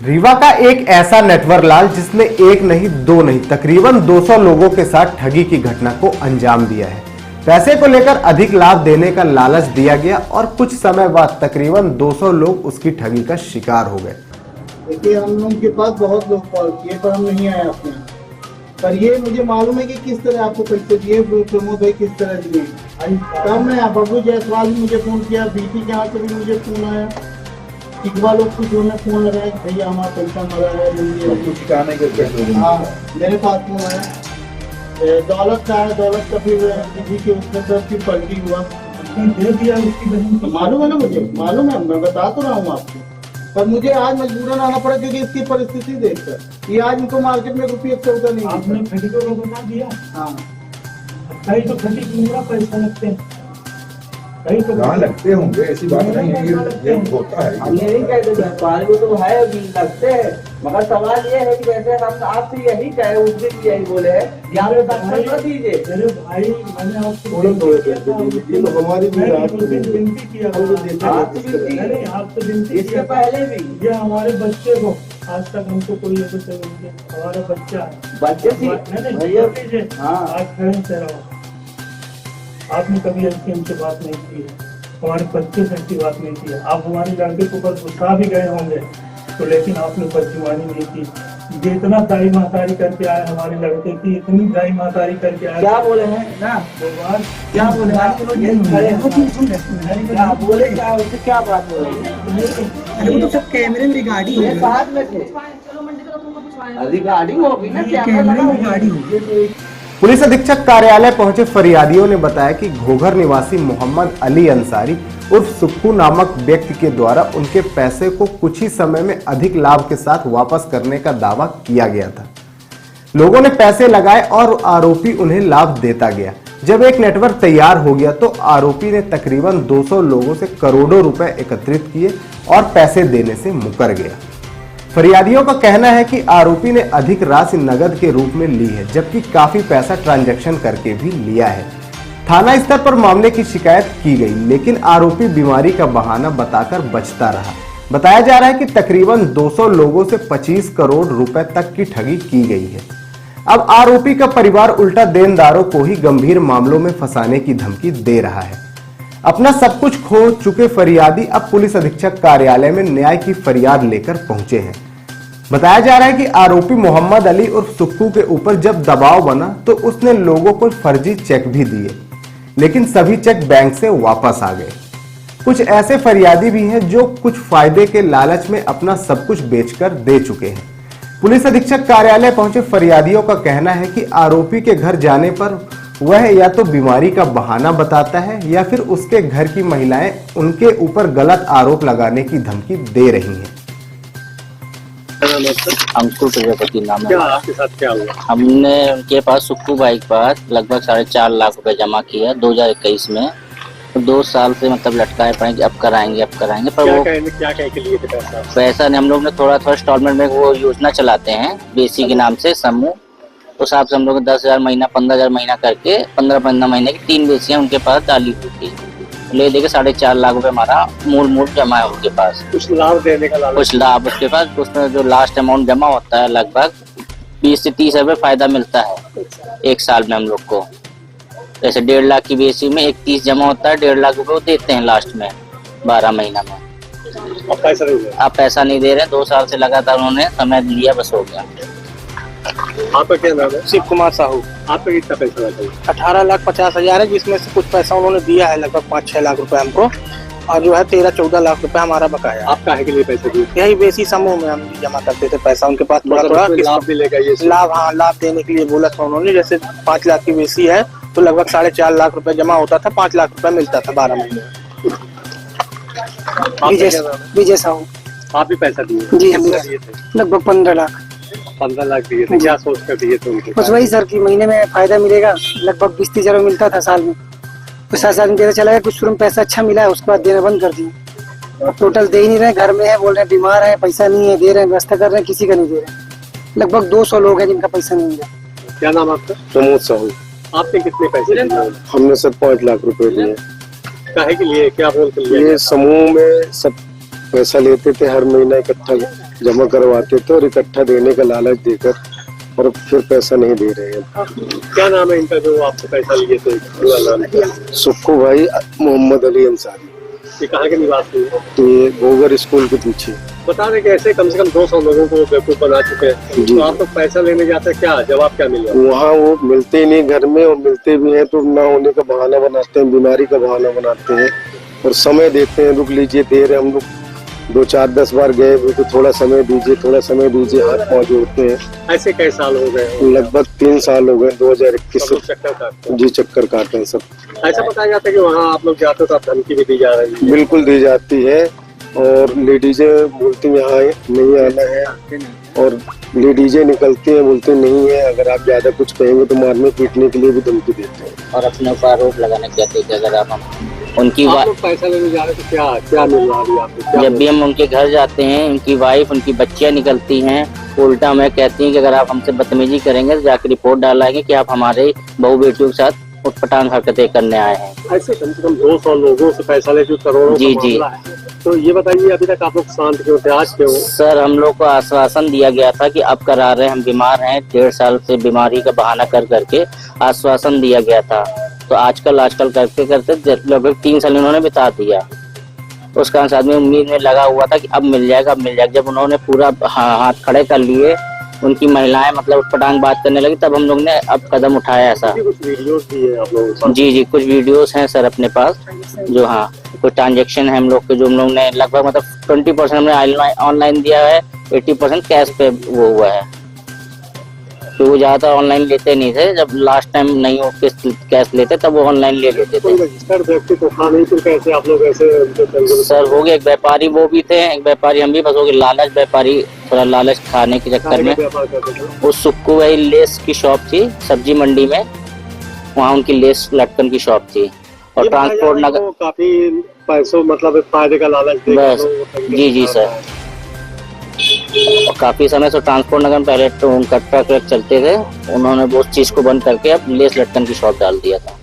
रीवा का एक ऐसा नेटवर्क लाल जिसने एक नहीं दो नहीं तकरीबन 200 लोगों के साथ ठगी की घटना को अंजाम दिया है। पैसे को लेकर अधिक लाभ देने का लालच दिया गया और कुछ समय बाद तकरीबन 200 लोग उसकी ठगी का शिकार हो गए। देखिए, हम लोगों के पास बहुत लोग कॉल किए पर हम नहीं आए अपने यहाँ। पर ये मुझे मालूम है कि किस तरह आपको पैसे दिए, प्रमोद भाई किस तरह दिए। तब मैं बब्बू जायसवाल भी मुझे फोन किया, बीपी के यहाँ से भी मुझे फोन आया, इकबाल लोग कुछ उन्होंने फोन लगाया, भैया हमारा पैसा मरा है। हाँ, मेरे पास फोन आया। दौलत का है, दौलत का फिर किसी के उसमें सब फिर पलटी हुआ। मालूम है ना, मुझे मालूम है, मैं बता तो रहा हूँ आपको। पर मुझे आज मजबूरन आना पड़ा क्योंकि इसकी परिस्थिति देखकर ये आज इनको मार्केट में रुपये 14 नहीं। आपने ठगी को बता दिया। हाँ, कहीं तो ठगी की पैसा लगते हैं, कहीं तो कहाँ लगते होंगे, ऐसी बात नहीं है, ये होता है। हम ये नहीं कहते व्यापारी को तो है लगते हैं, मगर सवाल ये है कि वैसे हम आपसे यही कहे, उस दिन भी यही बोले हैं, यहाँ पे दस्तखत कर दीजिए। मेरे भाई, मैंने आपको हमारी विनती किया, आपसे विनती इससे पहले भी ये हमारे बच्चे को आज तक हमको कोई ऐसे हमारा बच्चा है, बच्चे भैया हाँ, आज खड़े से रहो। आपने कभी ऐसी हमसे बात नहीं की है, हमारे बच्चे से ऐसी बात नहीं की है। आप हमारे लड़के को बस गुस्सा भी गए होंगे तो, लेकिन आपने बदजुबानी नहीं की। ये इतना दाई महतारी करके आए हमारे लड़के की, इतनी दाई महतारी करके आए। क्या बोले हैं ना, क्या बोले क्या उससे क्या बात बोले? अरे वो तो सब कैमरे में रिकॉर्डिंग है, साथ में थे, रिकॉर्डिंग होगी ना, कैमरे में रिकॉर्डिंग होगी। पुलिस अधीक्षक कार्यालय पहुंचे फरियादियों ने बताया कि घोघर निवासी मोहम्मद अली अंसारी उर्फ सुक्कू नामक व्यक्ति के द्वारा उनके पैसे को कुछ ही समय में अधिक लाभ के साथ वापस करने का दावा किया गया था। लोगों ने पैसे लगाए और आरोपी उन्हें लाभ देता गया। जब एक नेटवर्क तैयार हो गया तो आरोपी ने तकरीबन 200 लोगों से करोड़ों रुपए एकत्रित किए और पैसे देने से मुकर गया। फरियादियों का कहना है कि आरोपी ने अधिक राशि नगद के रूप में ली है, जबकि काफी पैसा ट्रांजैक्शन करके भी लिया है। थाना स्तर पर मामले की शिकायत की गई, लेकिन आरोपी बीमारी का बहाना बताकर बचता रहा। बताया जा रहा है कि तकरीबन 200 लोगों से 25 करोड़ रुपए तक की ठगी की गई है। अब आरोपी का परिवार उल्टा देनदारों को ही गंभीर मामलों में फंसाने की धमकी दे रहा है। अपना सब कुछ खो चुके फरियादी अब पुलिस अधीक्षक कार्यालय में न्याय की फरियाद लेकर पहुंचे हैं। बताया जा रहा है कि आरोपी मोहम्मद अली उर्फ सुक्कू के ऊपर जब दबाव बना तो उसने लोगों को फर्जी चेक भी दिए, लेकिन सभी चेक बैंक से वापस आ गए। कुछ ऐसे फरियादी भी हैं जो कुछ फायदे के लालच में अपना सब कुछ बेचकर दे चुके हैं। पुलिस अधीक्षक कार्यालय पहुंचे फरियादियों का कहना है कि आरोपी के घर जाने पर वह या तो बीमारी का बहाना बताता है या फिर उसके घर की महिलाएं उनके ऊपर गलत आरोप लगाने की धमकी दे रही हैं। अंकुर प्रजापति नाम है। क्या आपके साथ क्या हुआ? हमने उनके पास सुक्कू भाई के पास लगभग 4.5 लाख रुपए जमा किया 2021 में। तो 2 साल से मतलब लटकाए पड़े कि अब कराएंगे पर वो क्या कह के लिए थे पैसा नहीं। हम लोग ने थोड़ा इंस्टॉलमेंट में वो योजना चलाते हैं बेसी के नाम से समूह, उस हिसाब से हम लोग 10,000 महीना 15,000 महीना करके 15 महीने की 3 बेसियां उनके पास डाली हुई थी। ले देके 4.5 लाख रुपए हमारा मूल जमा है उनके पास। कुछ लाभ देने का लालच, कुछ लाभ उसके पास, उसमें जो लास्ट अमाउंट जमा होता है लगभग 20 से 30 रुपए फायदा मिलता है 1 साल में हम लोग को। जैसे 1.5 लाख की बेसी में 30 जमा होता है, 1.5 लाख रुपए वो देते हैं लास्ट में 12 महीना में। आप पैसा नहीं दे रहे, 2 साल से लगातार उन्होंने समय लिया, बस हो गया। आपका क्या नाम है? शिव कुमार साहू। आपका कितना पैसा लगा? 18,50,000 है, जिसमें से कुछ पैसा उन्होंने दिया है लगभग 5-6 लाख रुपए हमको, और जो है 13-14 लाख रुपए हमारा बकाया। आप काहे के लिए पैसे दिए? यही बेसी समूह में हम जमा करते थे पैसा उनके पास। थोड़ा लाभ भी लेगा ये लाभ, हाँ लाभ देने के लिए बोला था उन्होंने। जैसे 5 लाख की बेसी है तो लगभग 4.5 लाख रुपए जमा होता था, 5 लाख रुपए मिलता था 12 महीने। विजय साहू। आप भी पैसा दिए? जी हम लगभग 15 लाख 15 लाख दिए थे। क्या सोच कर दिए थे उनके? बस वही सर कि महीने में फायदा मिलेगा, लगभग 20-30 हजार मिलता था साल में, तो 7 साल में देता चला गया। कुछ शुरू में पैसा अच्छा मिला है, उसके बाद देना बंद कर दिए। अब टोटल दे ही नहीं रहे, घर में है, बोल रहे हैं बीमार है, पैसा नहीं है, दे रहे हैं, व्यवस्था कर रहे हैं, किसी का नहीं दे रहे। लगभग 200 लोग हैं जिनका पैसा नहीं है। क्या नाम आपका? प्रमोद साहू। आपने कितने पैसे दिए? हमने सब 5 लाख रुपए दिए। काहे के लिए, क्या बोल के लिए? ये समूह में सब पैसा लेते थे, हर महीना इकट्ठा जमा करवाते थे और इकट्ठा देने का लालच देकर और फिर पैसा नहीं दे रहे हैं। क्या नाम है इनका जो आपसे पैसा लिए थे? पूरा नाम क्या है? सुक्खू भाई मोहम्मद अली अंसारी। ये कहाँ के निवासी है? ये गोगर स्कूल के पीछे। बता दें कि ऐसे कम से कम 200 लोगों को बेवकूफ बना चुके हैं। जी। तो आप लोग पैसा लेने जाते हैं, क्या जवाब क्या मिल रहा है? वहाँ वो मिलते ही नहीं घर में, और मिलते भी हैं तो ना होने का बहाना बनाते हैं, बीमारी का बहाना बनाते हैं और समय देते हैं, रुक लीजिए दे रहे हम लोग 2 4 10 बार गए तो थोड़ा समय दीजिए, थोड़ा समय दीजिए, हाथ पाँव जोड़ते हैं। ऐसे कई साल हो गए? लगभग 3 साल हो गए, 2021 सब लोग चक्कर काटते हैं। जी चक्कर काटे हैं सब। ऐसा बताया जाता है कि वहाँ आप लोग जाते हो तो आप धमकी भी दी जा रही है। बिल्कुल दी जाती है और लेडीजें बोलती हैं यहाँ नहीं आना है, और लेडीजें निकलती हैं बोलती नहीं है, अगर आप ज्यादा कुछ कहेंगे तो मारने पीटने के लिए भी धमकी देते हैं और अपने ऊपर आरोप लगाने कहते हैं कि अगर आप उनकी आप लोग पैसा लेने जा रहे हैं तो क्या क्या मिल रहा है अभी आपको? क्या जब भी हम उनके घर जाते हैं, उनकी वाइफ उनकी बच्चियां निकलती हैं, उल्टा हमें कहती हैं कि अगर आप हमसे बदतमीजी करेंगे तो जाकर रिपोर्ट डालेंगे कि आप हमारे बहू बेटियों के साथ उटपटांग हरकतें करने आए हैं। ऐसे कम से कम 200 लोगों से पैसा लेके करोड़ों जी, का जी। मामला है। तो ये बताइए अभी तक आप लोग शांत क्यों थे, आज क्यों? सर हम लोग को आश्वासन दिया गया था कि अब करा रहे हैं, हम बीमार हैं, 1.5 साल से बीमारी का बहाना कर करके आश्वासन दिया गया था। तो आजकल करते करते लगभग 3 साल उन्होंने बिता दिया। उस कारण से आदमी उम्मीद में लगा हुआ था कि अब मिल जाएगा, अब मिल जाएगा। जब उन्होंने पूरा हाथ खड़े कर लिए, उनकी महिलाएं मतलब उटपटांग बात करने लगी, तब हम लोग ने अब कदम उठाया ऐसा। कुछ वीडियोस भी है आप लोगों के पास? जी, कुछ वीडियोस हैं सर अपने पास, जो कुछ ट्रांजेक्शन है हम लोग के, जो हम लोग ने लगभग मतलब 20% हमने ऑनलाइन दिया है, 80% कैश पे वो हुआ है। तो वो ज्यादा ऑनलाइन लेते नहीं थे, जब लास्ट टाइम नहीं हो कैश लेते तब वो ऑनलाइन ले लेते थे। कोई रजिस्टर्ड व्यक्ति तो था नहीं, फिर कैसे आप लोग ऐसे सर हो गए, एक व्यापारी वो भी थे, एक व्यापारी हम भी, बस हो गए लालच व्यापारी, थोड़ा लालच खाने के चक्कर में। व्यापार करते थे? वो सुक्कू भाई लेस की शॉप थी सब्जी मंडी में, वहाँ उनकी लेस लटकन की शॉप थी। और ये बताया ट्रांसपोर्ट जा रहा है नगर कि वो काफी पैसों मतलब फायदे का लालच देकर बस, लोगों को तंग जी करता सर। है। और काफी समय से ट्रांसपोर्ट नगर में पहले तो उनका ट्रक चलते थे, उन्होंने वो चीज को बंद करके अब लेस लटकन की शॉप डाल दिया था।